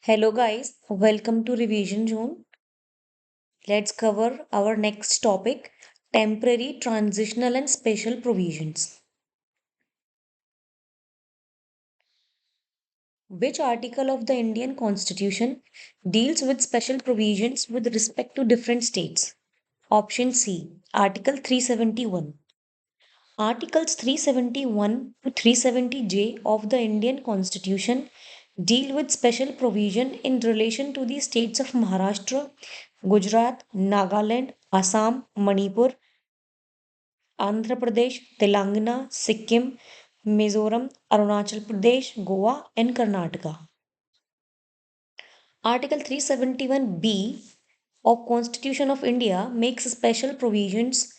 Hello, guys. Welcome to Revision Zone. Let's cover our next topic, temporary, transitional, and special provisions. Which article of the Indian Constitution deals with special provisions with respect to different states? Option C, Article 371. Articles 371 to 370J of the Indian Constitution deal with special provision in relation to the states of Maharashtra, Gujarat, Nagaland, Assam, Manipur, Andhra Pradesh, Telangana, Sikkim, Mizoram, Arunachal Pradesh, Goa, and Karnataka. Article 371B of Constitution of India makes special provisions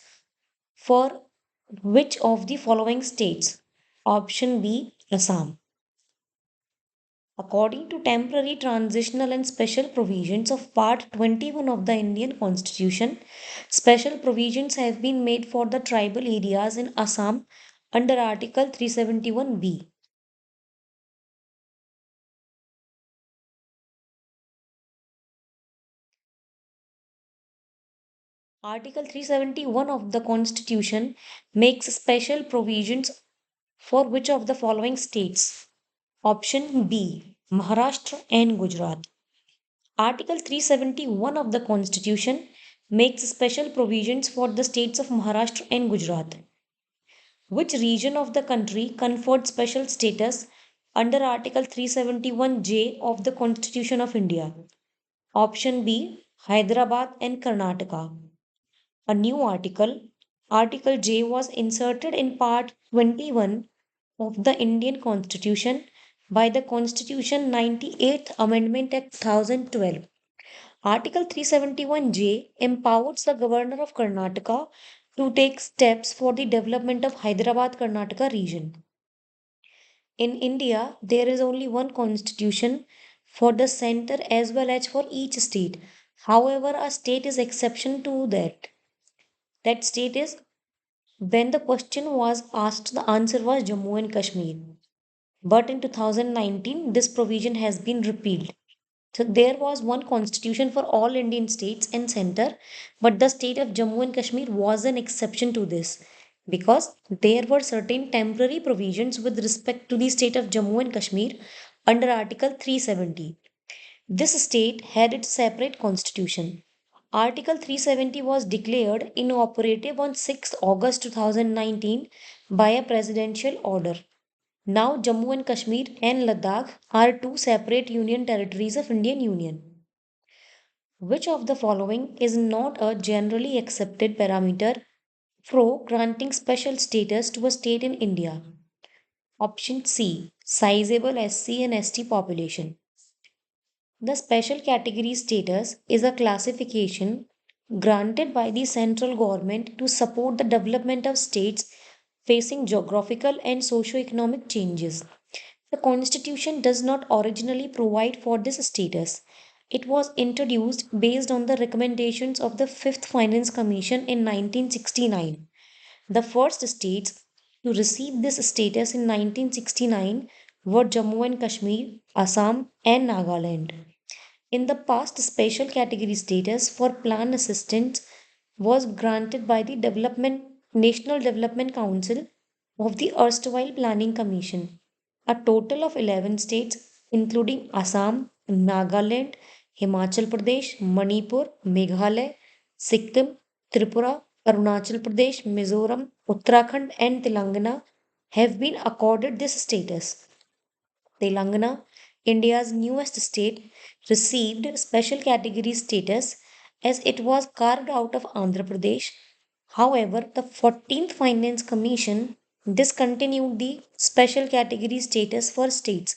for which of the following states? Option B, Assam. According to temporary, transitional, and special provisions of Part 21 of the Indian Constitution, special provisions have been made for the tribal areas in Assam under Article 371B. Article 371 of the Constitution makes special provisions for which of the following states? Option B, Maharashtra and Gujarat. Article 371 of the Constitution makes special provisions for the states of Maharashtra and Gujarat. Which region of the country conferred special status under Article 371J of the Constitution of India? Option B, Hyderabad and Karnataka. A new article, Article J, was inserted in Part 21 of the Indian Constitution by the Constitution 98th Amendment Act 2012. Article 371J empowers the Governor of Karnataka to take steps for the development of Hyderabad Karnataka region. In India, there is only one constitution for the center as well as for each state. However, a state is exception to that. That state is when the question was asked, the answer was Jammu and Kashmir. But in 2019, this provision has been repealed. So there was one constitution for all Indian states and center, but the state of Jammu and Kashmir was an exception to this because there were certain temporary provisions with respect to the state of Jammu and Kashmir under Article 370. This state had its separate constitution. Article 370 was declared inoperative on 6 August 2019 by a presidential order. Now Jammu and Kashmir and Ladakh are two separate union territories of Indian Union. Which of the following is not a generally accepted parameter for granting special status to a state in India? Option C, sizable SC and ST population. The special category status is a classification granted by the central government to support the development of states facing geographical and socio-economic changes. The Constitution does not originally provide for this status. It was introduced based on the recommendations of the Fifth Finance Commission in 1969. The first states to receive this status in 1969 were Jammu and Kashmir, Assam, and Nagaland. In the past, special category status for plan assistance was granted by the National Development Council of the erstwhile Planning Commission. A total of 11 states, including Assam, Nagaland, Himachal Pradesh, Manipur, Meghalaya, Sikkim, Tripura, Arunachal Pradesh, Mizoram, Uttarakhand, and Telangana, have been accorded this status. Telangana, India's newest state, received special category status as it was carved out of Andhra Pradesh. However, the 14th Finance Commission discontinued the special category status for states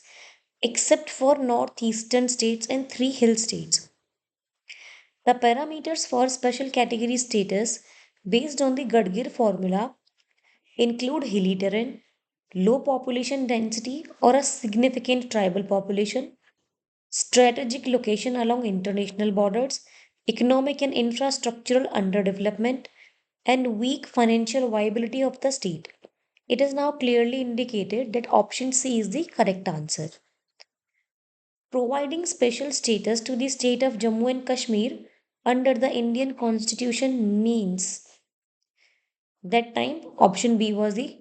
except for northeastern states and three hill states. The parameters for special category status based on the Gadgir formula include hilly terrain, low population density or a significant tribal population, strategic location along international borders, economic and infrastructural underdevelopment, and weak financial viability of the state. It is now clearly indicated that option C is the correct answer. providing special status to the state of Jammu and Kashmir under the Indian Constitution means. That time, option B was the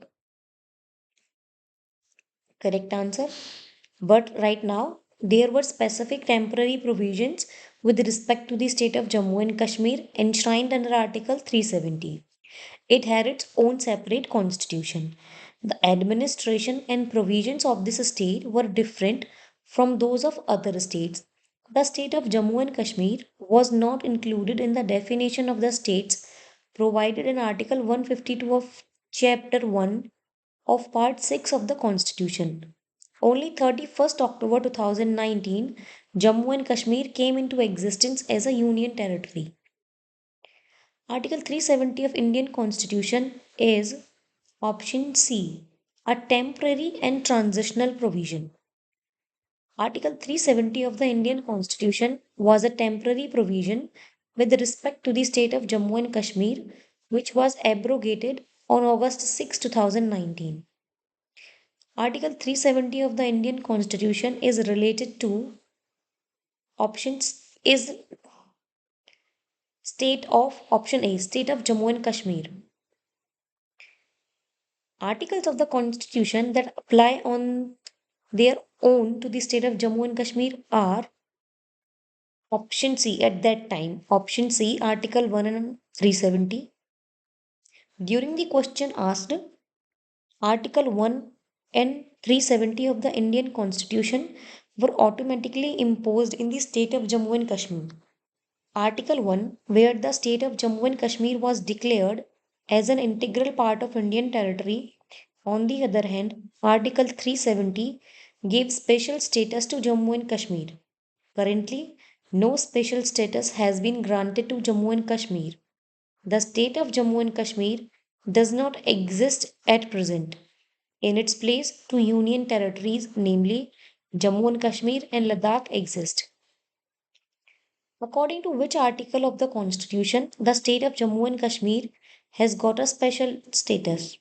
correct answer. But right now, there were specific temporary provisions with respect to the state of Jammu and Kashmir enshrined under Article 370. It had its own separate constitution. The administration and provisions of this state were different from those of other states. The state of Jammu and Kashmir was not included in the definition of the states provided in Article 152 of Chapter 1 of Part 6 of the Constitution. Only 31st October 2019, Jammu and Kashmir came into existence as a union territory. Article 370 of Indian Constitution is option C, a temporary and transitional provision. Article 370 of the Indian Constitution was a temporary provision with respect to the state of Jammu and Kashmir, which was abrogated on August 6, 2019. Article 370 of the Indian Constitution is related to options is state of option A, state of Jammu and Kashmir. Articles of the Constitution that apply on their own to the state of Jammu and Kashmir are option C at that time. Option C, Article 1 and 370. During the question asked, Article 1 and 370 of the Indian Constitution were automatically imposed in the state of Jammu and Kashmir. Article 1, where the state of Jammu and Kashmir was declared as an integral part of Indian territory. On the other hand, Article 370 gave special status to Jammu and Kashmir. Currently, no special status has been granted to Jammu and Kashmir. The state of Jammu and Kashmir does not exist at present. In its place, two union territories, namely Jammu and Kashmir and Ladakh, exist. According to which article of the Constitution the state of Jammu and Kashmir has got a special status?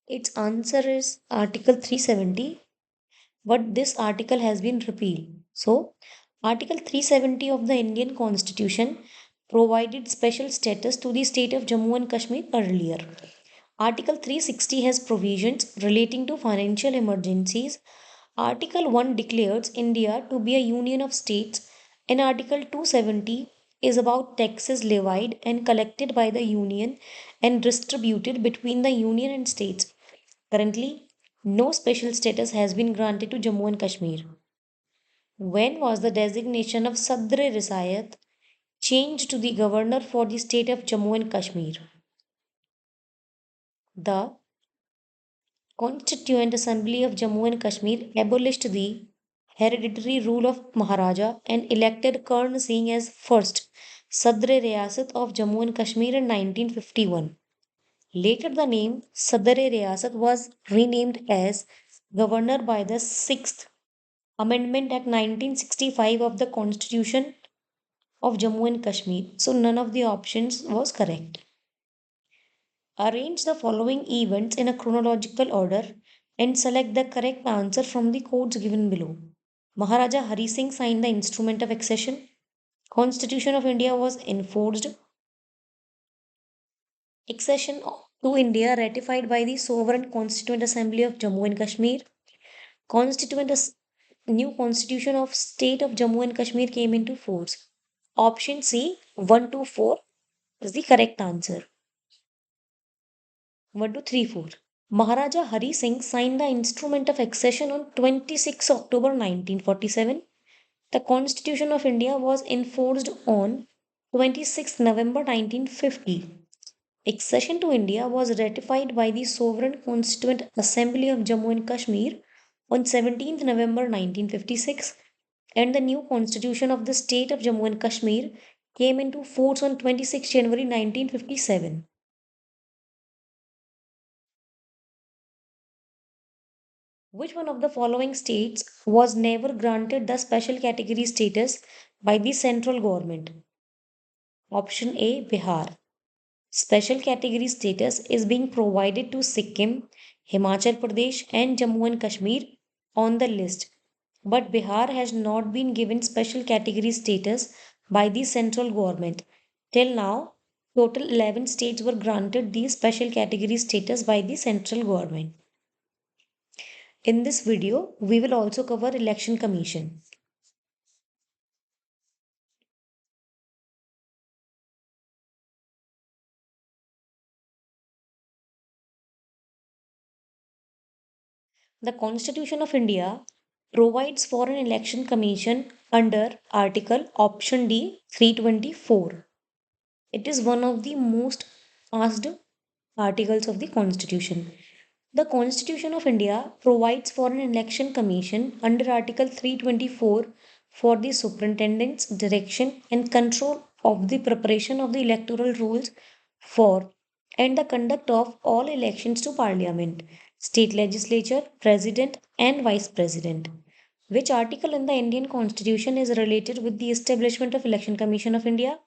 Its answer is Article 370, but this article has been repealed. So, Article 370 of the Indian Constitution provided special status to the state of Jammu and Kashmir earlier. Article 360 has provisions relating to financial emergencies. Article 1 declares India to be a union of states, and Article 270 is about taxes levied and collected by the union and distributed between the union and states. Currently, no special status has been granted to Jammu and Kashmir. When was the designation of Sadr Risayat changed to the governor for the state of Jammu and Kashmir? The Constituent Assembly of Jammu and Kashmir abolished the hereditary rule of Maharaja and elected Karn Singh as first Sadr Riyasat of Jammu and Kashmir in 1951. Later, the name Sadr Riyasat was renamed as Governor by the 6th Amendment Act 1965 of the Constitution of Jammu and Kashmir. So, none of the options was correct. Arrange the following events in a chronological order and select the correct answer from the codes given below. Maharaja Hari Singh signed the instrument of accession. Constitution of India was enforced. Accession to India ratified by the Sovereign Constituent Assembly of Jammu and Kashmir. New Constitution of State of Jammu and Kashmir came into force. Option C, 1 to 4 is the correct answer. 1 to 3, 4. Maharaja Hari Singh signed the instrument of accession on 26 October 1947. The Constitution of India was enforced on 26 November 1950. Accession to India was ratified by the Sovereign Constituent Assembly of Jammu and Kashmir on 17th November 1956, and the new Constitution of the State of Jammu and Kashmir came into force on 26 January 1957. Which one of the following states was never granted the special category status by the central government? Option A, Bihar. Special category status is being provided to Sikkim, Himachal Pradesh, and Jammu and Kashmir on the list. but Bihar has not been given special category status by the central government. Till now, total 11 states were granted the special category status by the central government. In this video, we will also cover Election Commission. The Constitution of India provides for an election commission under Article Option D 324. It is one of the most asked articles of the Constitution. The Constitution of India provides for an election commission under Article 324 for the superintendence, direction, and control of the preparation of the electoral rules for and the conduct of all elections to Parliament, state legislature, president, and vice president. Which article in the Indian Constitution is related with the establishment of Election Commission of India?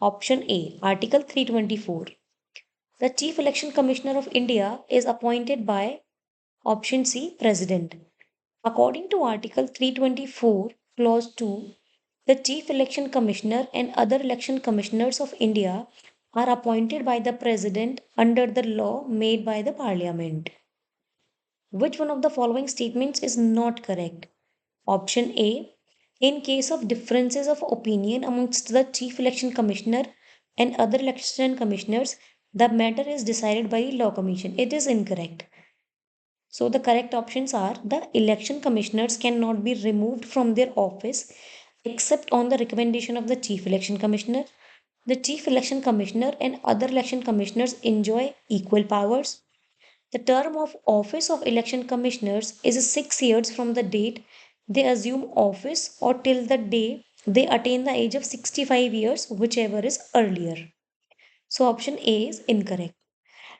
Option A, Article 324. The Chief Election Commissioner of India is appointed by Option C, President. According to Article 324, Clause 2, the Chief Election Commissioner and other election commissioners of India are appointed by the President under the law made by the Parliament. Which one of the following statements is not correct? Option A. In case of differences of opinion amongst the Chief Election Commissioner and other election commissioners, the matter is decided by Law Commission. It is incorrect. So the correct options are the election commissioners cannot be removed from their office except on the recommendation of the Chief Election Commissioner. The Chief Election Commissioner and other election commissioners enjoy equal powers. The term of office of election commissioners is 6 years from the date they assume office or till the day they attain the age of 65 years, whichever is earlier. So option A is incorrect.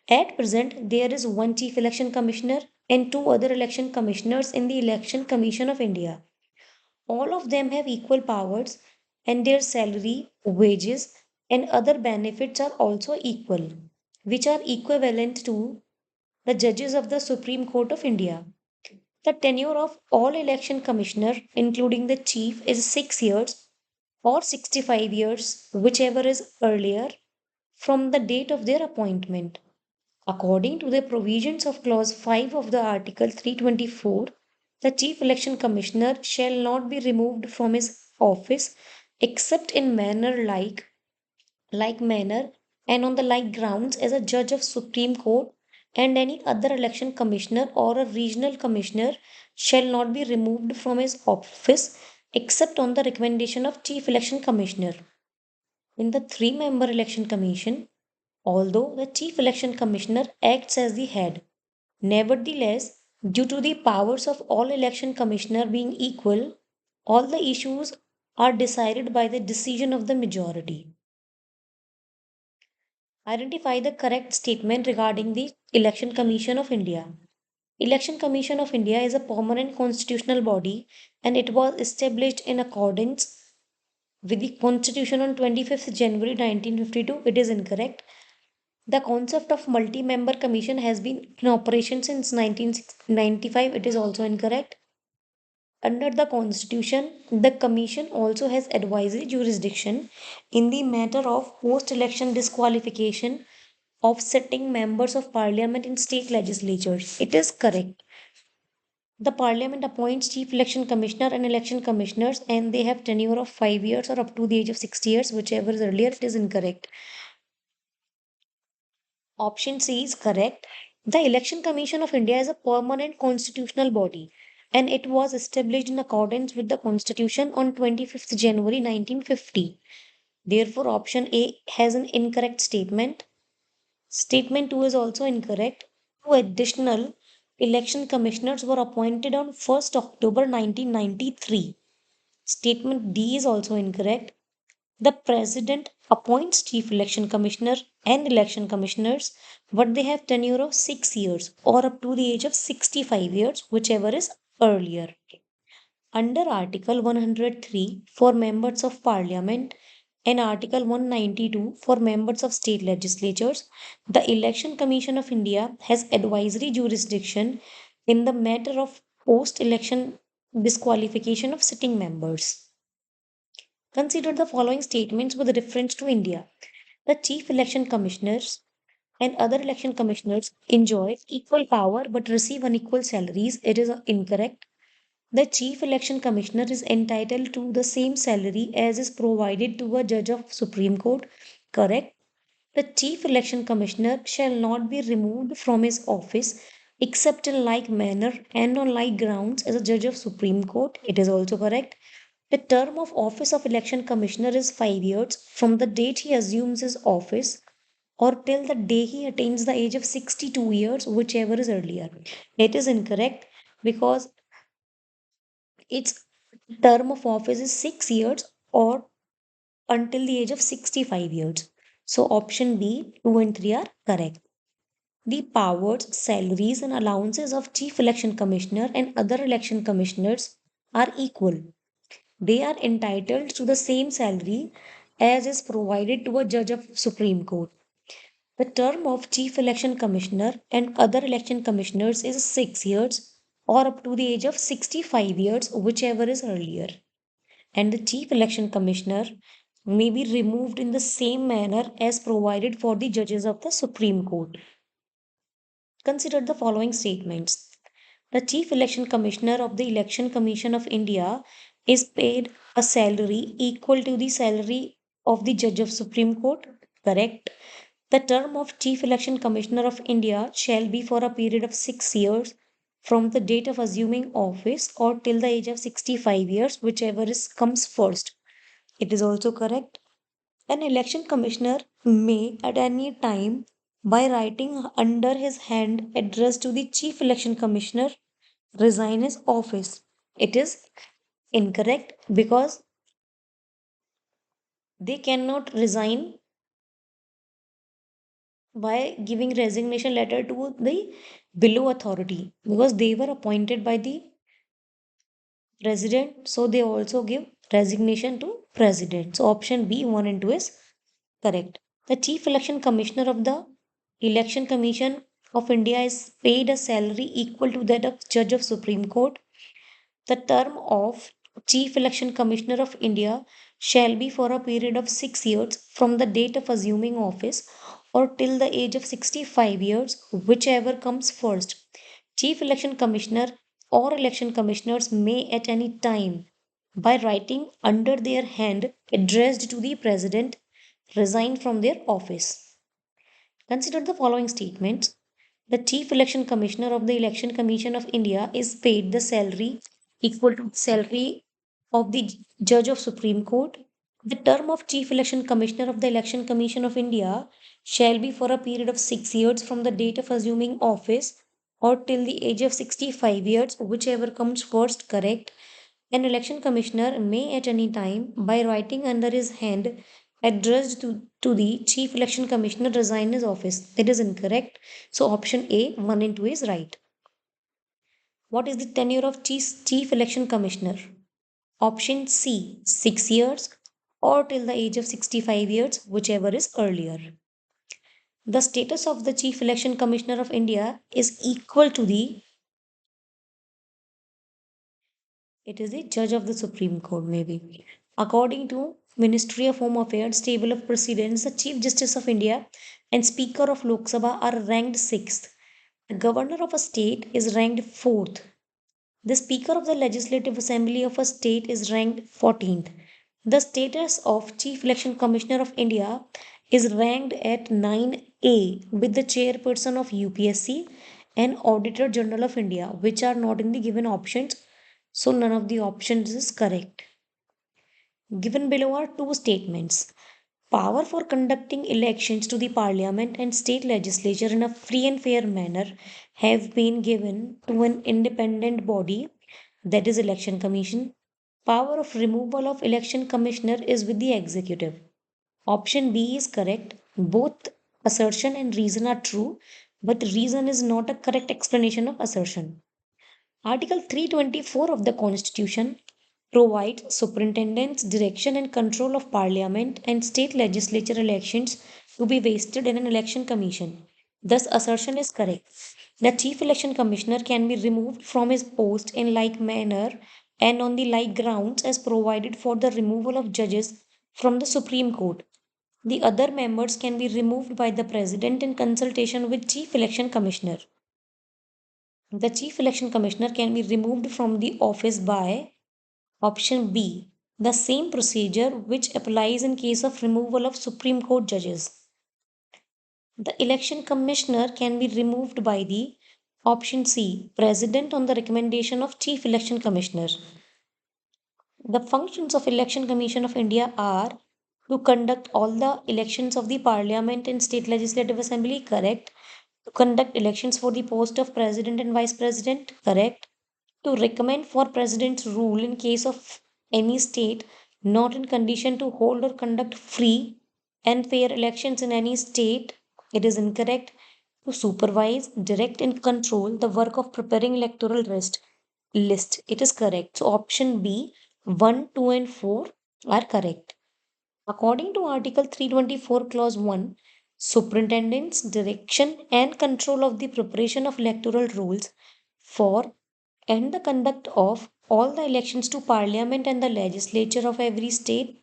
At present, there is one Chief Election Commissioner and two other election commissioners in the Election Commission of India. All of them have equal powers and their salary, wages, and other benefits are also equal, which are equivalent to the judges of the Supreme Court of India. The tenure of all election commissioner, including the chief, is 6 years or 65 years, whichever is earlier, from the date of their appointment. According to the provisions of Clause 5 of the Article 324, the Chief Election Commissioner shall not be removed from his office except in manner like manner and on the like grounds as a judge of Supreme Court, and any other election commissioner or a regional commissioner shall not be removed from his office except on the recommendation of Chief Election Commissioner. In the three-member election commission, although the Chief Election Commissioner acts as the head, nevertheless, due to the powers of all election commissioner being equal, all the issues are decided by the decision of the majority. Identify the correct statement regarding the Election Commission of India. Election Commission of India is a permanent constitutional body and it was established in accordance with the Constitution on 25th January 1952. It is incorrect. The concept of multi-member commission has been in operation since 1995. It is also incorrect. Under the Constitution, the Commission also has advisory jurisdiction in the matter of post-election disqualification of sitting members of parliament in state legislatures. It is correct. The parliament appoints chief election commissioner and election commissioners and they have tenure of 5 years or up to the age of 60 years, whichever is earlier. It is incorrect. Option C is correct. The Election Commission of India is a permanent constitutional body and it was established in accordance with the Constitution on 25th January 1950. Therefore, option A has an incorrect statement. Statement 2 is also incorrect. Two additional election commissioners were appointed on 1st October 1993. Statement D is also incorrect. The president appoints chief election commissioner and election commissioners, but they have tenure of 6 years or up to the age of 65 years, whichever is earlier. Under Article 103 for members of parliament and Article 192 for members of state legislatures, the Election Commission of India has advisory jurisdiction in the matter of post election disqualification of sitting members. Consider the following statements with reference to India. The chief election commissioners and other election commissioners enjoy equal power but receive unequal salaries. It is incorrect. The chief election commissioner is entitled to the same salary as is provided to a judge of Supreme Court. Correct. The chief election commissioner shall not be removed from his office except in like manner and on like grounds as a judge of Supreme Court. It is also correct. The term of office of election commissioner is 5 years from the date he assumes his office or till the day he attains the age of 62 years, whichever is earlier. It is incorrect because its term of office is 6 years or until the age of 65 years. So option B, 2 and 3 are correct. The powers, salaries, and allowances of Chief Election Commissioner and other election commissioners are equal. They are entitled to the same salary as is provided to a judge of Supreme Court. The term of Chief Election Commissioner and other election commissioners is 6 years or up to the age of 65 years, whichever is earlier. And the Chief Election Commissioner may be removed in the same manner as provided for the judges of the Supreme Court. Consider the following statements. The Chief Election Commissioner of the Election Commission of India is paid a salary equal to the salary of the Judge of Supreme Court. Correct. The term of Chief Election Commissioner of India shall be for a period of 6 years from the date of assuming office or till the age of 65 years, whichever comes first. It is also correct. An election commissioner may at any time, by writing under his hand addressed to the chief election commissioner, resign his office. It is incorrect because they cannot resign by giving resignation letter to the below authority because they were appointed by the president, so they also give resignation to president. So option B, 1 and 2 is correct. The chief election commissioner of the election commission of India is paid a salary equal to that of judge of Supreme Court. The term of chief election commissioner of India shall be for a period of 6 years from the date of assuming office or till the age of 65 years, whichever comes first. Chief Election Commissioner or election commissioners may at any time, by writing under their hand addressed to the President, resign from their office. Consider the following statements. The Chief Election Commissioner of the Election Commission of India is paid the salary equal to salary of the Judge of Supreme Court. The term of Chief Election Commissioner of the Election Commission of India shall be for a period of 6 years from the date of assuming office or till the age of 65 years, whichever comes first. Correct. An election commissioner may at any time, by writing under his hand addressed to the chief election commissioner, resign his office. That is incorrect. So option A, 1 and 2 is right. What is the tenure of chief election commissioner? Option C, 6 years or till the age of 65 years, whichever is earlier. The status of the chief election commissioner of India is equal to the, it is the judge of the Supreme Court, maybe. According to Ministry of Home Affairs table of precedence, the Chief Justice of India and Speaker of Lok Sabha are ranked 6th. The Governor of a state is ranked 4th. The Speaker of the Legislative Assembly of a state is ranked 14th. The status of Chief Election Commissioner of India is ranked at 9A with the chairperson of UPSC and Auditor General of India, which are not in the given options. So none of the options is correct. Given below are two statements. Power for conducting elections to the parliament and state legislature in a free and fair manner have been given to an independent body, that is election commission. Power of removal of election commissioner is with the executive. Option B is correct. Both assertion and reason are true, but reason is not a correct explanation of assertion. Article 324 of the Constitution provides superintendence, direction, and control of parliament and state legislature elections to be vested in an election commission. Thus, assertion is correct. The chief election commissioner can be removed from his post in like manner and on the like grounds as provided for the removal of judges from the Supreme Court. The other members can be removed by the President in consultation with Chief Election Commissioner. The Chief Election Commissioner can be removed from the office by option B, the same procedure which applies in case of removal of Supreme Court judges. The Election Commissioner can be removed by the option C, President on the recommendation of Chief Election Commissioner. The functions of Election Commission of India are to conduct all the elections of the Parliament and State Legislative Assembly, correct. To conduct elections for the post of President and Vice President, correct. To recommend for President's rule in case of any state not in condition to hold or conduct free and fair elections in any state, it is incorrect. To supervise, direct, and control the work of preparing electoral list, it is correct. So option B, 1, 2, and 4 are correct. According to Article 324, Clause 1, superintendent's direction and control of the preparation of electoral rules for and the conduct of all the elections to Parliament and the legislature of every state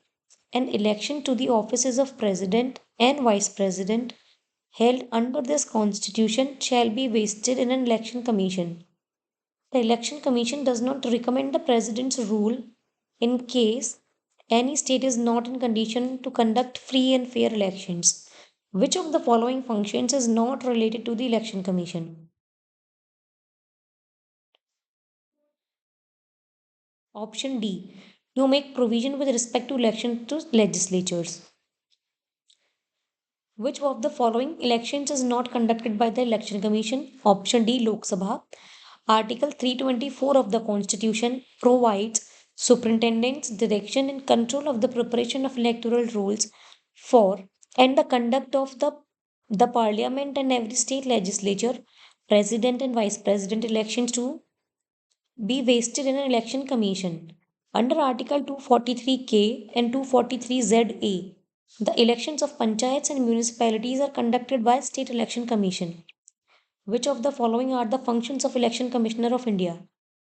and election to the offices of President and Vice President held under this Constitution shall be vested in an election commission. The Election Commission does not recommend the President's rule in case any state is not in condition to conduct free and fair elections. Which of the following functions is not related to the Election Commission? Option D. To make provision with respect to election to legislatures. Which of the following elections is not conducted by the Election Commission? Option D. Lok Sabha. Article 324 of the Constitution provides superintendent's direction and control of the preparation of electoral rolls for and the conduct of the Parliament and every state legislature, President and Vice President elections to be vested in an election commission. Under Article 243K and 243ZA, the elections of panchayats and municipalities are conducted by State Election Commission. Which of the following are the functions of Election Commissioner of India?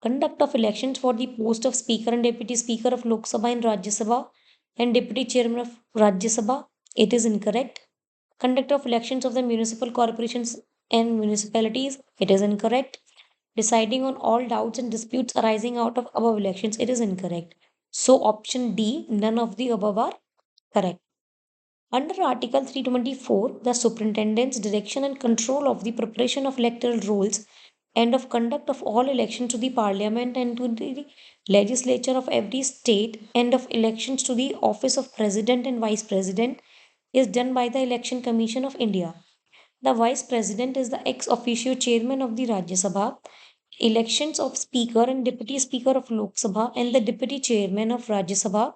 Conduct of elections for the post of Speaker and Deputy Speaker of Lok Sabha and Rajya Sabha and Deputy Chairman of Rajya Sabha. It is incorrect. Conduct of elections of the municipal corporations and municipalities. It is incorrect. Deciding on all doubts and disputes arising out of above elections. It is incorrect. So option D, none of the above are correct. Under Article 324, the superintendent's direction and control of the preparation of electoral rolls and of conduct of all elections to the parliament and to the legislature of every state and of elections to the office of president and vice president is done by the Election Commission of India. The vice president is the ex officio chairman of the Rajya Sabha. Elections of Speaker and Deputy Speaker of Lok Sabha and the Deputy Chairman of Rajya Sabha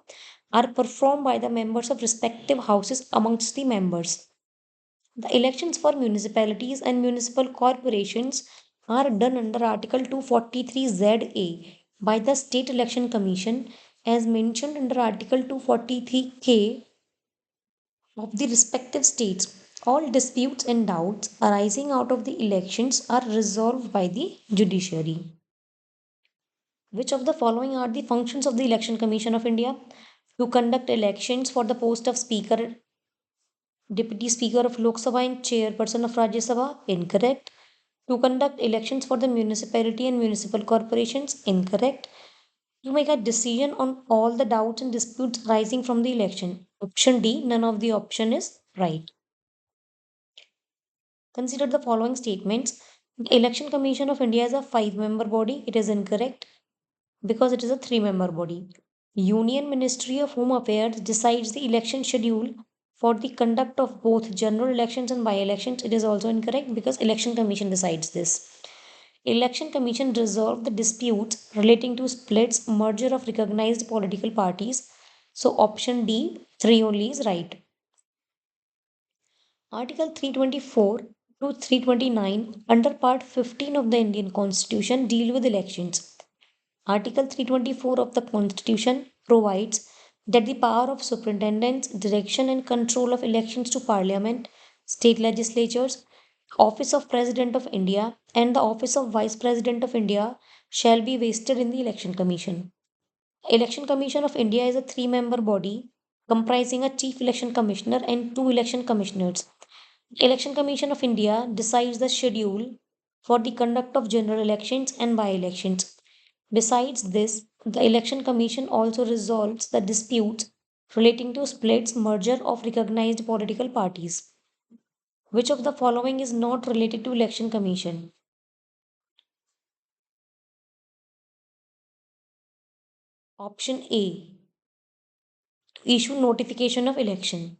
are performed by the members of respective houses amongst the members. The elections for municipalities and municipal corporations are done under Article 243ZA by the State Election Commission as mentioned under Article 243K of the respective states. All disputes and doubts arising out of the elections are resolved by the judiciary. Which of the following are the functions of the Election Commission of India? To conduct elections for the post of Speaker, Deputy Speaker of Lok Sabha and Chairperson of Rajya Sabha? Incorrect. To conduct elections for the municipality and municipal corporations? Incorrect. To make a decision on all the doubts and disputes arising from the election? Option D, none of the option is right. Consider the following statements. The Election Commission of India is a 5-member body. It is incorrect because it is a 3-member body. Union Ministry of Home Affairs decides the election schedule for the conduct of both general elections and by-elections. It is also incorrect because Election Commission decides this. Election Commission resolve the disputes relating to splits, merger of recognized political parties. So option D, 3 only is right. Article 324 to 329 under Part 15 of the Indian Constitution deal with elections. Article 324 of the Constitution provides that the power of superintendence, direction, and control of elections to Parliament, state legislatures, Office of President of India, and the Office of Vice President of India shall be vested in the Election Commission. Election Commission of India is a three-member body comprising a chief election commissioner and two election commissioners. Election Commission of India decides the schedule for the conduct of general elections and by-elections. Besides this, the Election Commission also resolves the disputes relating to splits merger of recognized political parties. Which of the following is not related to Election Commission? Option A. Issue notification of election.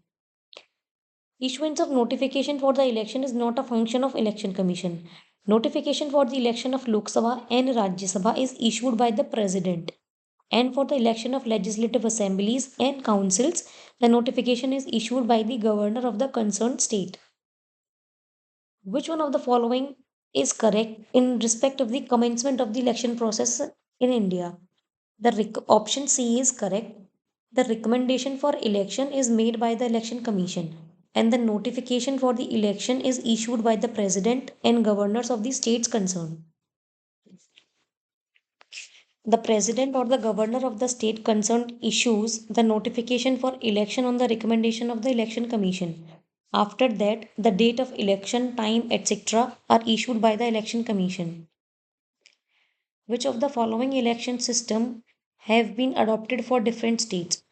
Issuance of notification for the election is not a function of Election Commission. Notification for the election of Lok Sabha and Rajya Sabha is issued by the President. And for the election of legislative assemblies and councils, the notification is issued by the governor of the concerned state. Which one of the following is correct in respect of the commencement of the election process in India? Option C is correct. The recommendation for election is made by the Election Commission, and the notification for the election is issued by the President and governors of the states concerned. The President or the governor of the state concerned issues the notification for election on the recommendation of the Election Commission. After that, the date of election, time, etc. are issued by the Election Commission. Which of the following election system have been adopted for different states?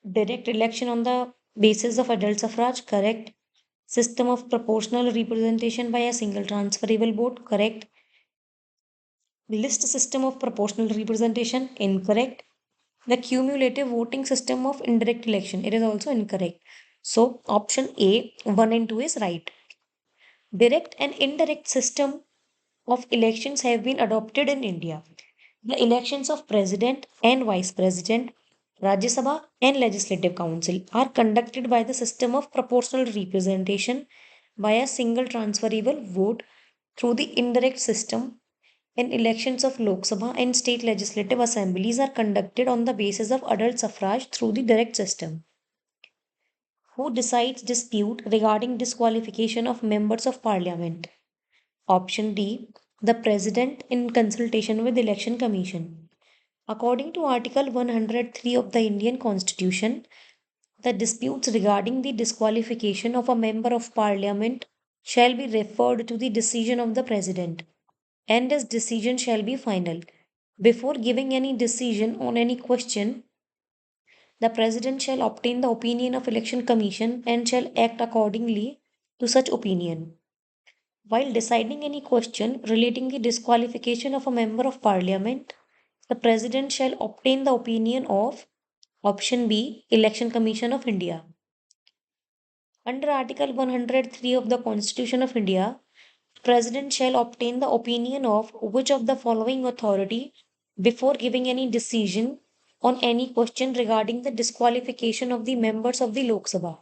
Direct election on the basis of adult suffrage, correct. System of proportional representation by a single transferable vote, correct. List system of proportional representation, incorrect. The cumulative voting system of indirect election, it is also incorrect. So option A, 1 and 2 is right. Direct and indirect system of elections have been adopted in India. The elections of President and Vice President, Rajya Sabha and Legislative Council are conducted by the system of proportional representation by a single transferable vote through the indirect system, and elections of Lok Sabha and state legislative assemblies are conducted on the basis of adult suffrage through the direct system. Who decides dispute regarding disqualification of members of parliament? Option D. The President in consultation with Election Commission. According to Article 103 of the Indian Constitution, the disputes regarding the disqualification of a member of parliament shall be referred to the decision of the President, and his decision shall be final. Before giving any decision on any question, the President shall obtain the opinion of Election Commission and shall act accordingly to such opinion. While deciding any question relating the disqualification of a member of parliament, the President shall obtain the opinion of option B, Election Commission of India. Under Article 103 of the Constitution of India, President shall obtain the opinion of which of the following authority before giving any decision on any question regarding the disqualification of the members of the Lok Sabha.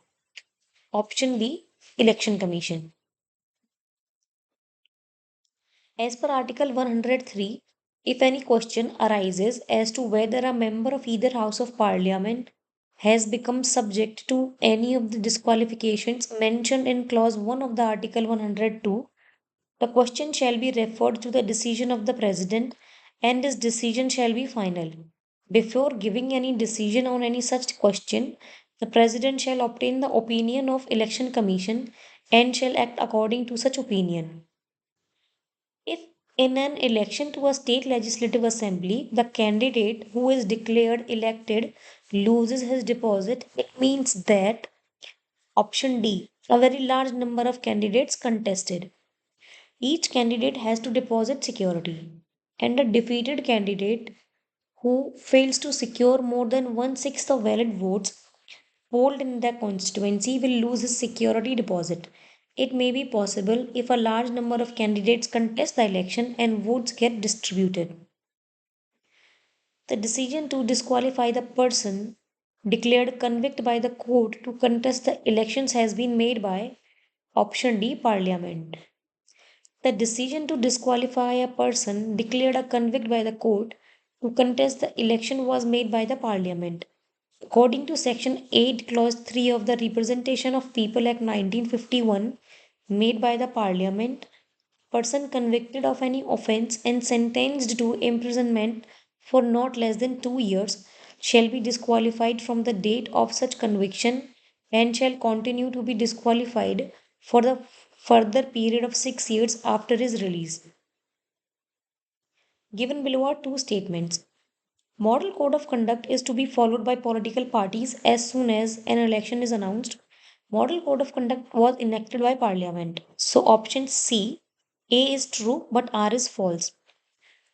Option B, Election Commission. As per Article 103, if any question arises as to whether a member of either House of Parliament has become subject to any of the disqualifications mentioned in Clause 1 of the Article 102, the question shall be referred to the decision of the President and his decision shall be final. Before giving any decision on any such question, the President shall obtain the opinion of Election Commission and shall act according to such opinion. If in an election to a state legislative assembly, the candidate who is declared elected loses his deposit, it means that option D, a very large number of candidates contested. Each candidate has to deposit security, and a defeated candidate who fails to secure more than one-sixth of valid votes polled in the constituency will lose his security deposit. It may be possible if a large number of candidates contest the election and votes get distributed. The decision to disqualify the person declared convict by the court to contest the elections has been made by option D, Parliament. The decision to disqualify a person declared a convict by the court to contest the election was made by the Parliament. According to Section 8, Clause 3 of the Representation of People Act 1951, made by the Parliament, person convicted of any offence and sentenced to imprisonment for not less than 2 years shall be disqualified from the date of such conviction and shall continue to be disqualified for the further period of 6 years after his release. Given below are two statements. Model code of conduct is to be followed by political parties as soon as an election is announced. Model code of conduct was enacted by parliament. So option C, A is true but R is false.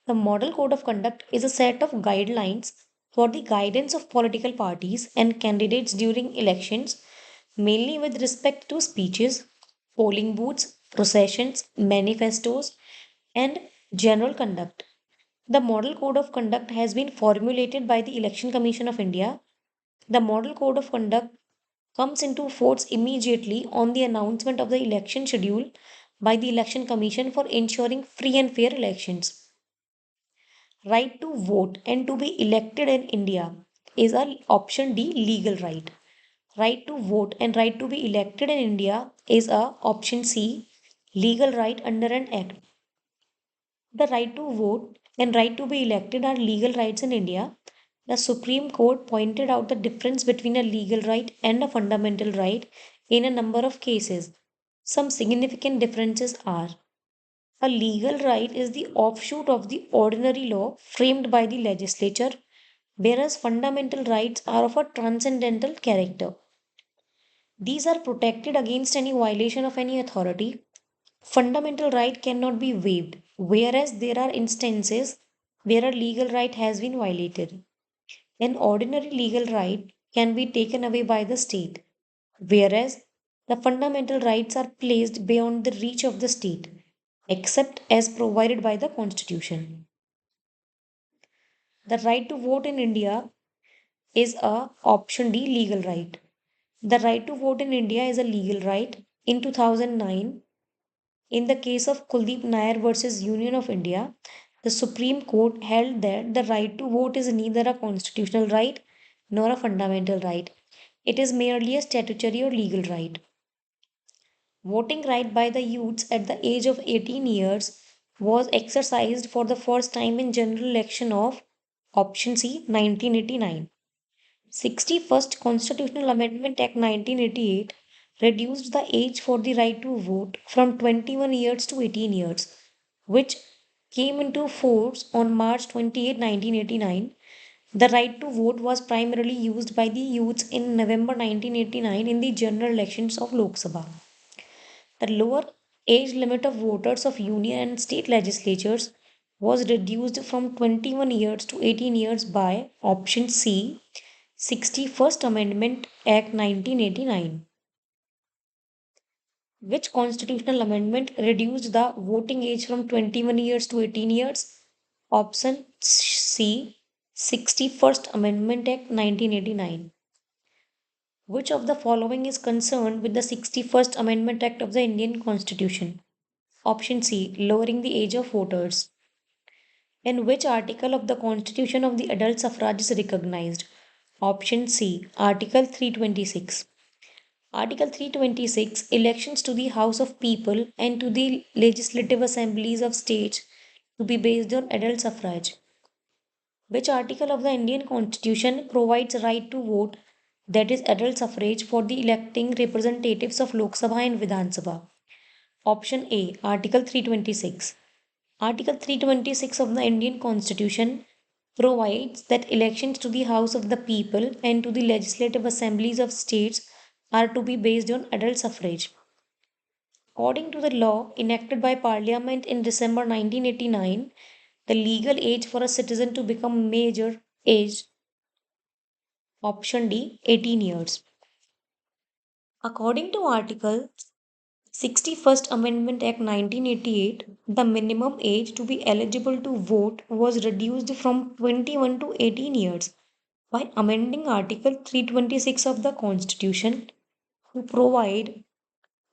The Model Code of Conduct is a set of guidelines for the guidance of political parties and candidates during elections, mainly with respect to speeches, polling booths, processions, manifestos, and general conduct. The Model Code of Conduct has been formulated by the Election Commission of India. The Model Code of Conduct comes into force immediately on the announcement of the election schedule by the Election Commission for ensuring free and fair elections. Right to vote and to be elected in India is a option D legal right. Right to vote and right to be elected in India is a option C legal right under an act. The right to vote and right to be elected are legal rights in India. The Supreme Court pointed out the difference between a legal right and a fundamental right in a number of cases. Some significant differences are: a legal right is the offshoot of the ordinary law framed by the legislature, whereas fundamental rights are of a transcendental character. These are protected against any violation of any authority. Fundamental right cannot be waived, whereas there are instances where a legal right has been violated. An ordinary legal right can be taken away by the state, whereas the fundamental rights are placed beyond the reach of the state, except as provided by the Constitution. The right to vote in India is a option D legal right. The right to vote in India is a legal right. In 2009, in the case of Kuldeep Nair versus Union of India, the Supreme Court held that the right to vote is neither a constitutional right nor a fundamental right. It is merely a statutory or legal right. Voting right by the youths at the age of 18 years was exercised for the first time in general election of option C 1989. 61st Constitutional Amendment Act 1988 reduced the age for the right to vote from 21 years to 18 years, which came into force on March 28, 1989. The right to vote was primarily used by the youths in November 1989 in the general elections of Lok Sabha. The lower age limit of voters of union and state legislatures was reduced from 21 years to 18 years by option C 61st Amendment Act 1989. Which constitutional amendment reduced the voting age from 21 years to 18 years? Option C 61st Amendment Act 1989. Which of the following is concerned with the 61st Amendment Act of the Indian Constitution? Option C lowering the age of voters. In which article of the Constitution of the adult suffrage is recognized? Option C Article 326. Article 326 Elections to the House of People and to the Legislative Assemblies of States to be based on adult suffrage. Which article of the Indian Constitution provides right to vote, that is adult suffrage, for the electing representatives of Lok Sabha and Vidhan Sabha? Option A Article 326. Article 326 of the Indian Constitution provides that elections to the House of the People and to the Legislative Assemblies of States are to be based on adult suffrage. According to the law enacted by Parliament in December 1989, the legal age for a citizen to become major is option D 18 years. According to Article 61st Amendment Act 1988, the minimum age to be eligible to vote was reduced from 21 to 18 years by amending Article 326 of the Constitution to provide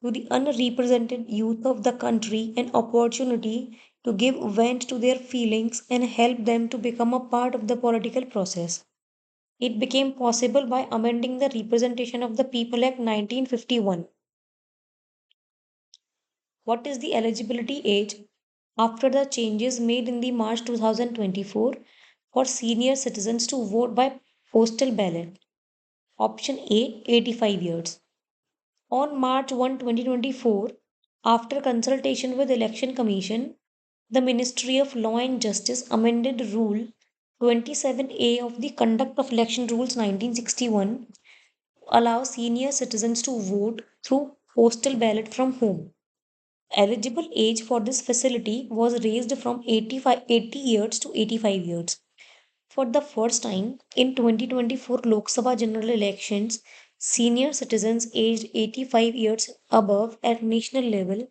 to the unrepresented youth of the country an opportunity to give vent to their feelings and help them to become a part of the political process. It became possible by amending the Representation of the People Act 1951. What is the eligibility age after the changes made in the March 2024 for senior citizens to vote by postal ballot? Option A, 85 years. On March 1, 2024, after consultation with Election Commission, the Ministry of Law and Justice amended Rule 27A of the Conduct of Election Rules 1961 allow senior citizens to vote through postal ballot from home. Eligible age for this facility was raised from 80 years to 85 years. For the first time in 2024 Lok Sabha general elections, senior citizens aged 85 years above at national level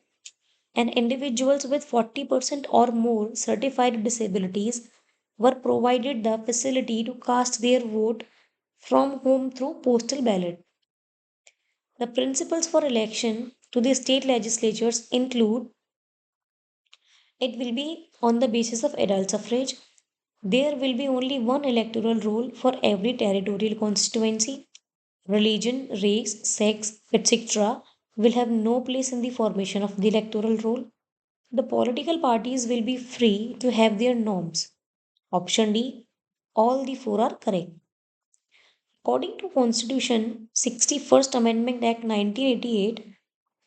and individuals with 40% or more certified disabilities were provided the facility to cast their vote from home through postal ballot. The principles for election to the state legislatures include it will be on the basis of adult suffrage. There will be only one electoral roll for every territorial constituency. Religion, race, sex, etc. will have no place in the formation of the electoral roll. The political parties will be free to have their norms. Option D. All the four are correct. According to Constitution 61st Amendment Act 1988,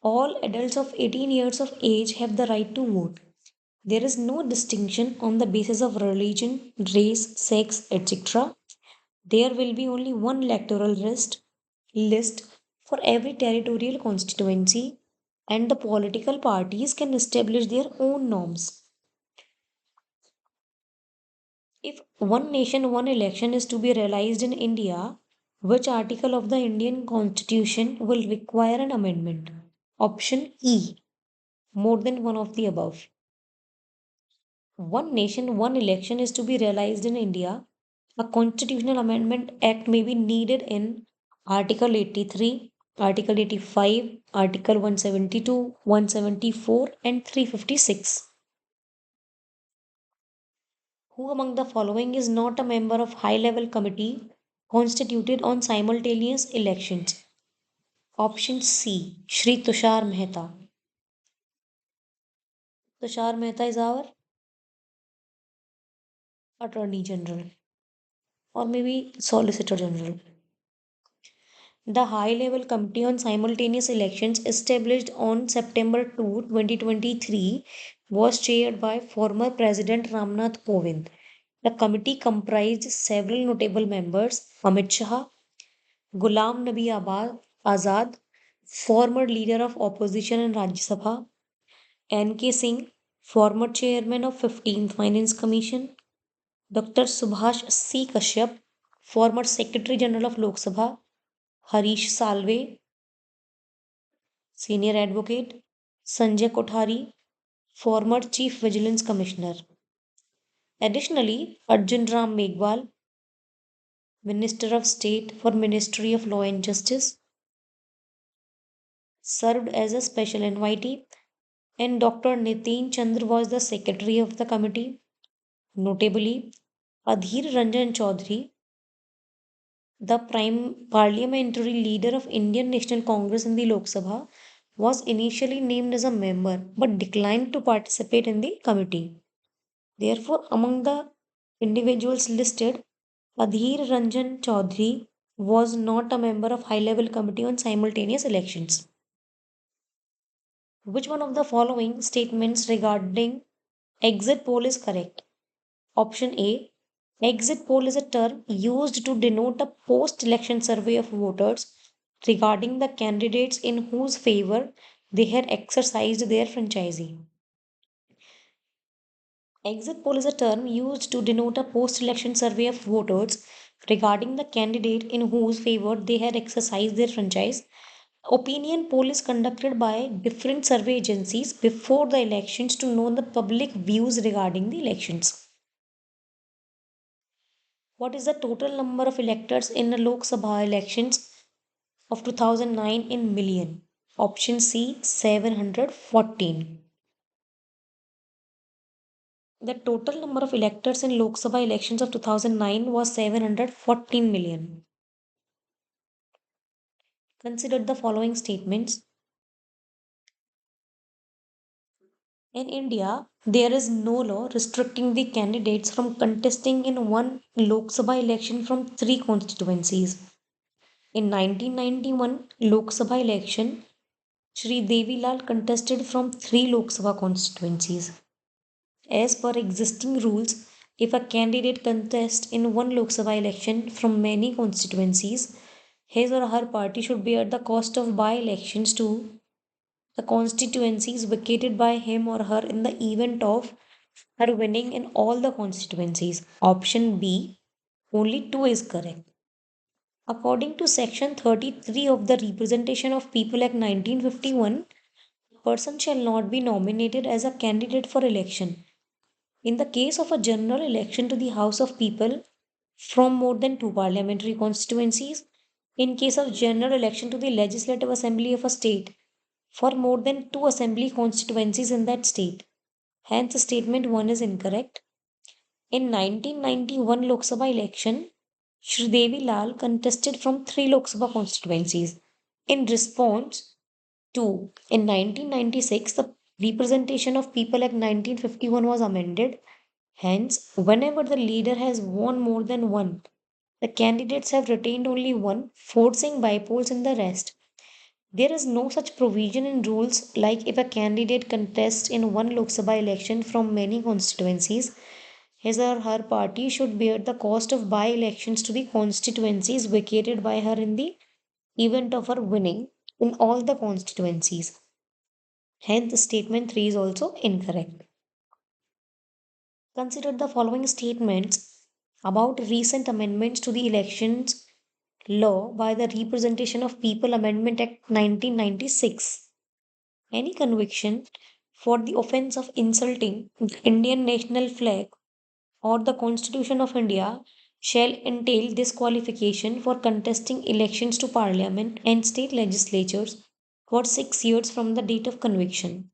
all adults of 18 years of age have the right to vote. There is no distinction on the basis of religion, race, sex, etc. There will be only one electoral list for every territorial constituency, and the political parties can establish their own norms. If one nation, one election is to be realized in India, which article of the Indian Constitution will require an amendment? Option E. More than one of the above. One nation, one election is to be realized in India. A constitutional amendment act may be needed in Article 83, Article 85, Article 172, 174, and 356. Who among the following is not a member of high level committee constituted on simultaneous elections? Option C, Shri Tushar Mehta. Tushar Mehta is our Attorney General or maybe Solicitor General. The High Level Committee on Simultaneous Elections, established on September 2, 2023, was chaired by former President Ramnath Kovind. The committee comprised several notable members: Amit Shah, Ghulam Nabi Azad, former leader of opposition in Rajya Sabha, N.K. Singh, former chairman of 15th Finance Commission, Dr. Subhash C. Kashyap, former Secretary General of Lok Sabha, Harish Salve, senior advocate, Sanjay Kothari, former Chief Vigilance Commissioner. Additionally, Arjun Ram Meghwal, Minister of State for Ministry of Law and Justice, served as a special invitee, and Dr. Nitin Chandra was the secretary of the committee. Notably, Adhir Ranjan Chaudhary, the prime parliamentary leader of Indian National Congress in the Lok Sabha, was initially named as a member but declined to participate in the committee. Therefore, among the individuals listed, Adhir Ranjan Chaudhary was not a member of High Level Committee on Simultaneous Elections. Which one of the following statements regarding exit poll is correct? Option A. Exit poll is a term used to denote a post election survey of voters regarding the candidates in whose favor they had exercised their franchisee. Exit poll is a term used to denote a post election survey of voters regarding the candidate in whose favor they had exercised their franchise. Opinion poll is conducted by different survey agencies before the elections to know the public views regarding the elections. What is the total number of electors in the Lok Sabha elections of 2009 in million? Option C, 714. The total number of electors in Lok Sabha elections of 2009 was 714 million. Consider the following statements. In India, there is no law restricting the candidates from contesting in one Lok Sabha election from three constituencies. In 1991 Lok Sabha election, Shri Devi Lal contested from three Lok Sabha constituencies. As per existing rules, if a candidate contests in one Lok Sabha election from many constituencies, his or her party should bear the cost of by elections to the constituencies vacated by him or her in the event of her winning in all the constituencies. Option B, only two is correct. According to Section 33 of the Representation of People Act 1951, a person shall not be nominated as a candidate for election. In the case of a general election to the House of People from more than two parliamentary constituencies, in case of general election to the Legislative Assembly of a state for more than two assembly constituencies in that state. Hence, statement 1 is incorrect. In 1991 Lok Sabha election, Shridevi Lal contested from three Lok Sabha constituencies. In response to, in 1996, the Representation of People Act 1951 was amended. Hence, whenever the leader has won more than one, the candidates have retained only one, forcing bypolls in the rest. There is no such provision in rules like if a candidate contests in one Lok Sabha election from many constituencies, his or her party should bear the cost of by elections to the constituencies vacated by her in the event of her winning in all the constituencies. Hence, statement 3 is also incorrect. Consider the following statements about recent amendments to the elections law by the Representation of People Amendment Act 1996. Any conviction for the offense of insulting the Indian national flag or the Constitution of India shall entail disqualification for contesting elections to Parliament and state legislatures for 6 years from the date of conviction.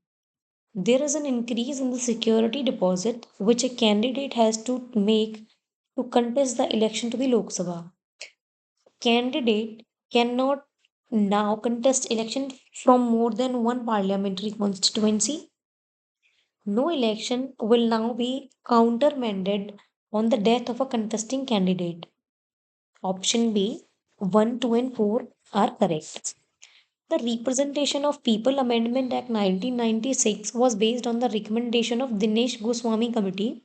There is an increase in the security deposit which a candidate has to make to contest the election to the Lok Sabha. Candidate cannot now contest election from more than one parliamentary constituency. No election will now be countermanded on the death of a contesting candidate. Option B, 1, 2, and 4 are correct. The Representation of People Amendment Act 1996 was based on the recommendation of Dinesh Goswami Committee.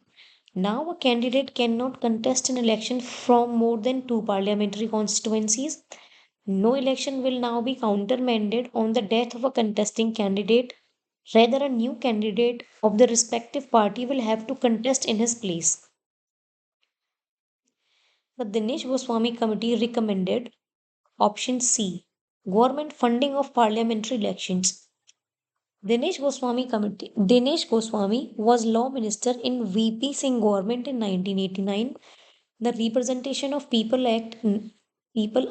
Now, a candidate cannot contest an election from more than two parliamentary constituencies. No election will now be countermanded on the death of a contesting candidate. Rather, a new candidate of the respective party will have to contest in his place. The Dinesh Goswami Committee recommended option C, government funding of parliamentary elections. Dinesh Goswami was law minister in VP Singh government in 1989. The Representation of People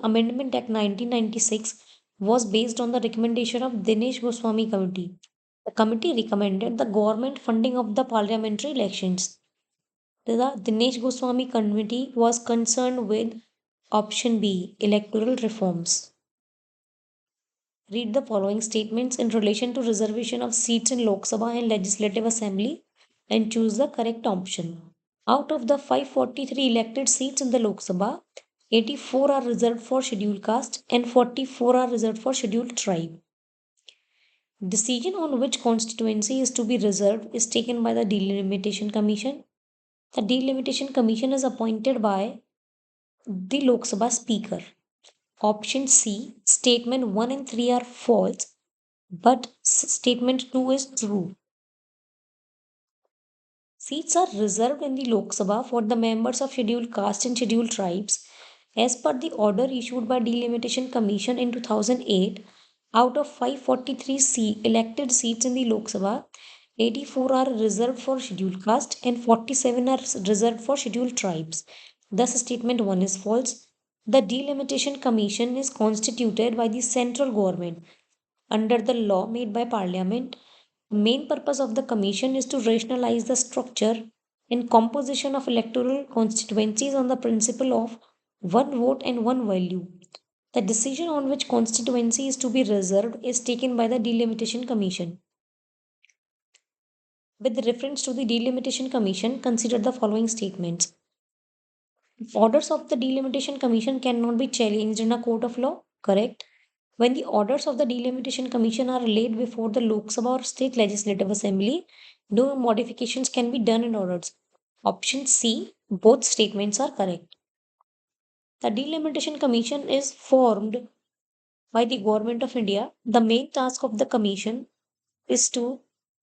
Amendment Act 1996 was based on the recommendation of Dinesh Goswami Committee. The committee recommended the government funding of the parliamentary elections. The Dinesh Goswami Committee was concerned with option B, electoral reforms. Read the following statements in relation to reservation of seats in Lok Sabha and Legislative Assembly and choose the correct option. Out of the 543 elected seats in the Lok Sabha, 84 are reserved for scheduled caste and 44 are reserved for scheduled tribe. Decision on which constituency is to be reserved is taken by the Delimitation Commission. The Delimitation Commission is appointed by the Lok Sabha Speaker. Option C, statement 1 and 3 are false, but statement 2 is true. Seats are reserved in the Lok Sabha for the members of scheduled caste and scheduled tribes. As per the order issued by Delimitation Commission in 2008, out of 543 elected seats in the Lok Sabha, 84 are reserved for scheduled caste and 47 are reserved for scheduled tribes. Thus, statement 1 is false. The Delimitation Commission is constituted by the central government under the law made by Parliament. The main purpose of the Commission is to rationalize the structure and composition of electoral constituencies on the principle of one vote and one value. The decision on which constituency is to be reserved is taken by the Delimitation Commission. With reference to the Delimitation Commission, consider the following statements. Orders of the Delimitation Commission cannot be challenged in a court of law. Correct. When the orders of the Delimitation Commission are laid before the Lok Sabha or State Legislative Assembly, no modifications can be done in orders. Option C, both statements are correct. The Delimitation Commission is formed by the Government of India. The main task of the Commission is to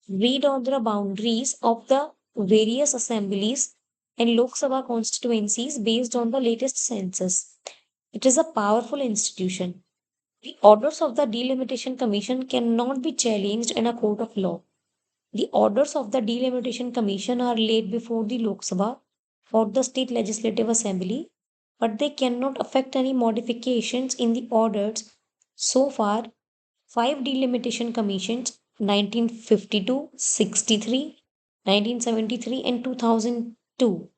redraw the boundaries of the various assemblies and Lok Sabha constituencies based on the latest census. It is a powerful institution. The orders of the Delimitation Commission cannot be challenged in a court of law. The orders of the Delimitation Commission are laid before the Lok Sabha or the State Legislative Assembly, but they cannot affect any modifications in the orders. So far, five delimitation commissions 1952, 63, 1973, and 2002,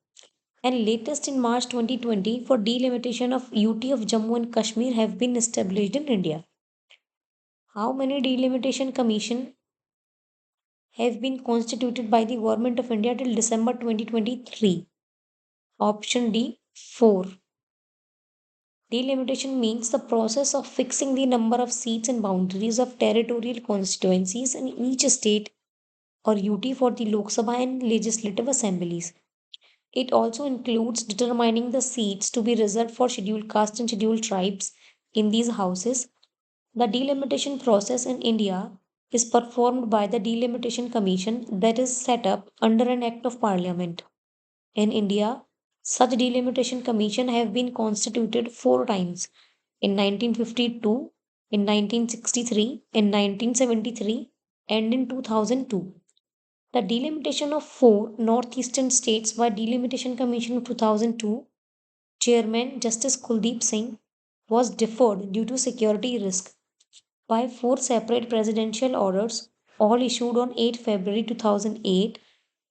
and latest in March 2020 for delimitation of UT of Jammu and Kashmir have been established in India. How many delimitation commission have been constituted by the Government of India till December 2023? Option D, 4. Delimitation means the process of fixing the number of seats and boundaries of territorial constituencies in each state or UT for the Lok Sabha and legislative assemblies. It also includes determining the seats to be reserved for scheduled caste and scheduled tribes in these houses. The delimitation process in India is performed by the Delimitation Commission that is set up under an Act of Parliament. In India, such delimitation commission have been constituted four times in 1952, in 1963, in 1973, and in 2002. The delimitation of four northeastern states by Delimitation Commission of 2002, Chairman Justice Kuldeep Singh, was deferred due to security risk by four separate presidential orders, all issued on 8 February 2008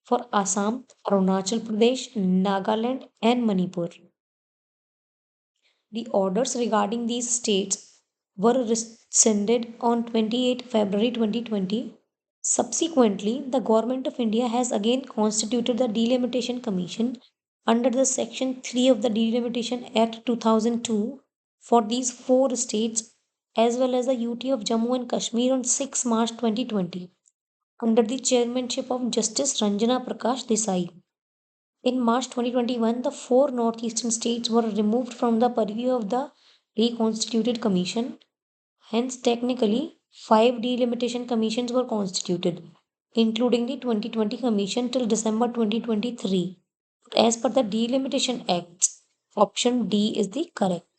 for Assam, Arunachal Pradesh, Nagaland, and Manipur. The orders regarding these states were rescinded on 28 February 2020. Subsequently, the Government of India has again constituted the Delimitation Commission under the Section 3 of the Delimitation Act 2002 for these four states as well as the UT of Jammu and Kashmir on 6 March 2020 under the chairmanship of Justice Ranjana Prakash Desai. In March 2021, the four northeastern states were removed from the purview of the reconstituted commission. Hence, technically, five delimitation commissions were constituted, including the 2020 commission till December 2023. As per the Delimitation Acts, option D is the correct.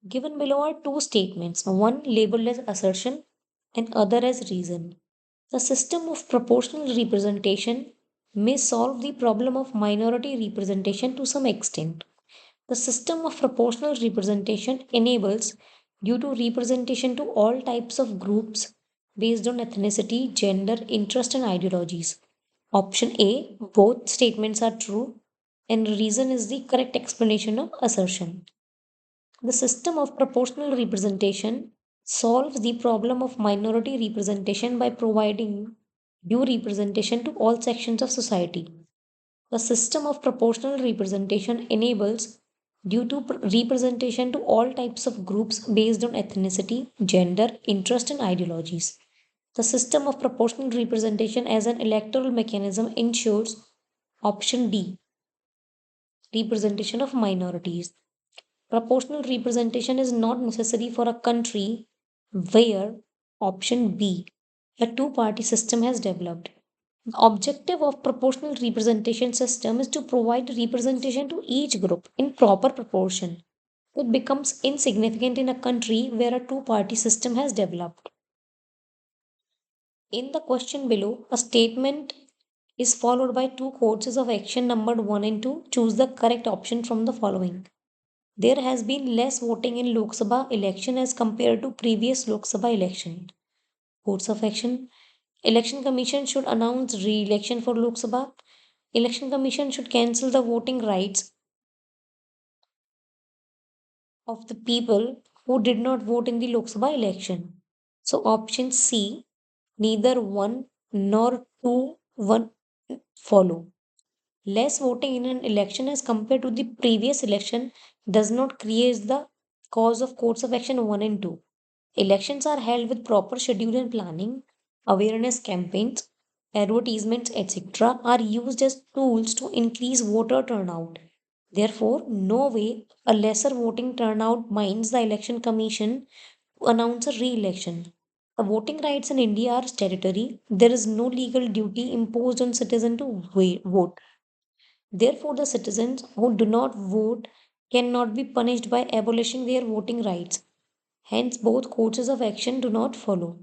Given below are two statements, one labeled as assertion and other as reason. The system of proportional representation may solve the problem of minority representation to some extent. The system of proportional representation enables due to representation to all types of groups based on ethnicity, gender, interest, and ideologies. Option A, both statements are true, and reason is the correct explanation of assertion. The system of proportional representation solves the problem of minority representation by providing due representation to all sections of society. The system of proportional representation enables due to representation to all types of groups based on ethnicity, gender, interest, and ideologies. The system of proportional representation as an electoral mechanism ensures option D, representation of minorities. Proportional representation is not necessary for a country where option B, a two-party system has developed. The objective of proportional representation system is to provide representation to each group in proper proportion. It becomes insignificant in a country where a two-party system has developed. In the question below, a statement is followed by two courses of action numbered 1 and 2. Choose the correct option from the following. There has been less voting in Lok Sabha election as compared to previous Lok Sabha election. Course of action. Election Commission should announce re-election for Lok Sabha. Election Commission should cancel the voting rights of the people who did not vote in the Lok Sabha election. So option C, neither one nor two one follow. Less voting in an election as compared to the previous election does not create the cause of course of action 1 and 2. Elections are held with proper schedule and planning. Awareness campaigns, advertisements, etc., are used as tools to increase voter turnout. Therefore, no way a lesser voting turnout binds the election commission to announce a re election. The voting rights in India are statutory. There is no legal duty imposed on citizens to vote. Therefore, the citizens who do not vote cannot be punished by abolishing their voting rights. Hence, both courses of action do not follow.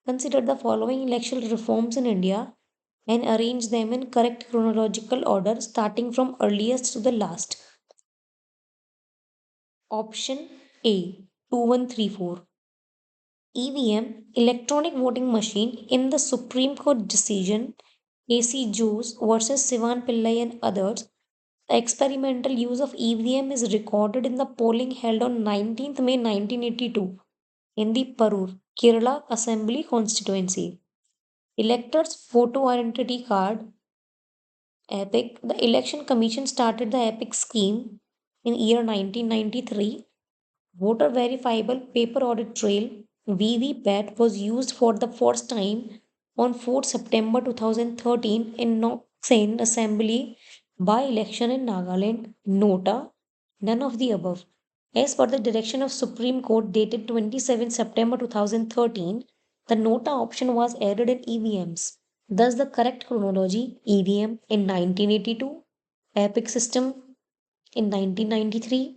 Consider the following electoral reforms in India and arrange them in correct chronological order starting from earliest to the last. Option A 2134. EVM, electronic voting machine, in the Supreme Court decision AC Jose versus Sivan Pillai and others. The experimental use of EVM is recorded in the polling held on 19th May 1982 in the Parur, Kerala Assembly constituency. Electors' photo identity card, EPIC. The Election Commission started the EPIC scheme in year 1993. Voter verifiable paper audit trail VVPAT was used for the first time on 4 September 2013 in Noksen Assembly by election in Nagaland. Nota, none of the above. As per the direction of Supreme Court dated 27 September 2013, the Nota option was added in EVMs. Thus, the correct chronology EVM in 1982, EPIC system in 1993,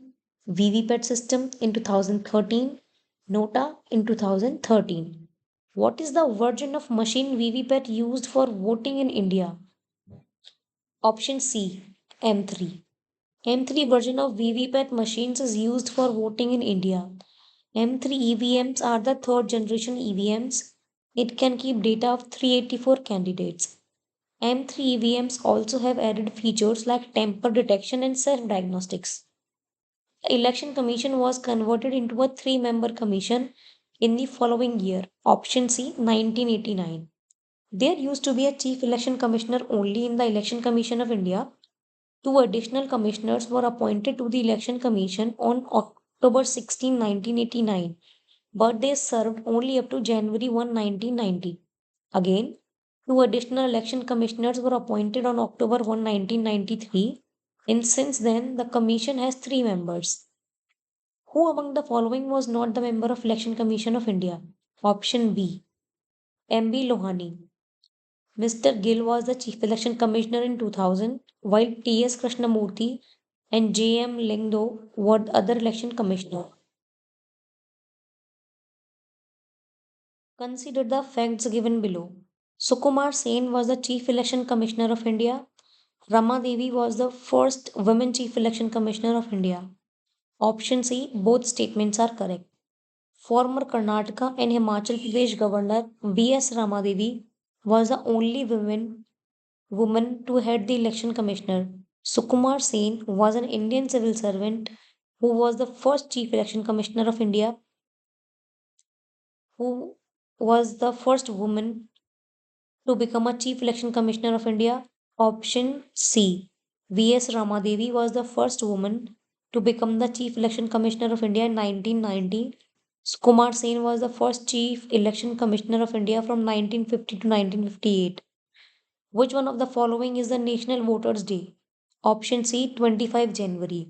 VVPAT system in 2013, Nota in 2013. What is the version of machine VVPAT used for voting in India? Option C, M3. M3 version of VVPAT machines is used for voting in India. M3 EVMs are the third generation EVMs. It can keep data of 384 candidates. M3 EVMs also have added features like tamper detection and self diagnostics. The Election Commission was converted into a three-member commission in the following year. Option C, 1989. There used to be a Chief Election Commissioner only in the Election Commission of India. Two additional commissioners were appointed to the Election Commission on October 16, 1989, but they served only up to January 1, 1990. Again, two additional election commissioners were appointed on October 1, 1993, and since then the commission has three members. Who among the following was not the member of Election Commission of India? Option B, M.B. Lohani. Mr. Gill was the Chief Election Commissioner in 2000, while T.S. Krishnamurthy and J.M. Lingdo were the other election commissioner. Consider the facts given below. Sukumar Sen was the Chief Election Commissioner of India. Rama Devi was the first women Chief Election Commissioner of India. Option C, both statements are correct. Former Karnataka and Himachal Pradesh Governor V.S. Ramadevi was the only woman to head the election commissioner. Sukumar Sen was an Indian civil servant who was the first chief election commissioner of India, who was the first woman to become a chief election commissioner of India. Option C. V.S. Ramadevi was the first woman to become the chief election commissioner of India in 1990. Kumar Sen was the first chief election commissioner of India from 1950 to 1958. Which one of the following is the National Voters' Day? Option C, 25 January.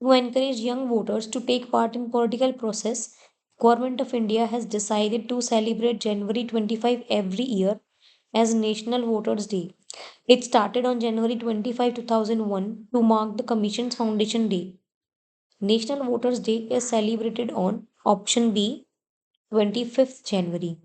To encourage young voters to take part in political process, Government of India has decided to celebrate January 25 every year as National Voters' Day. It started on January 25, 2001 to mark the Commission's Foundation Day. National Voters' Day is celebrated on option B, 25th January.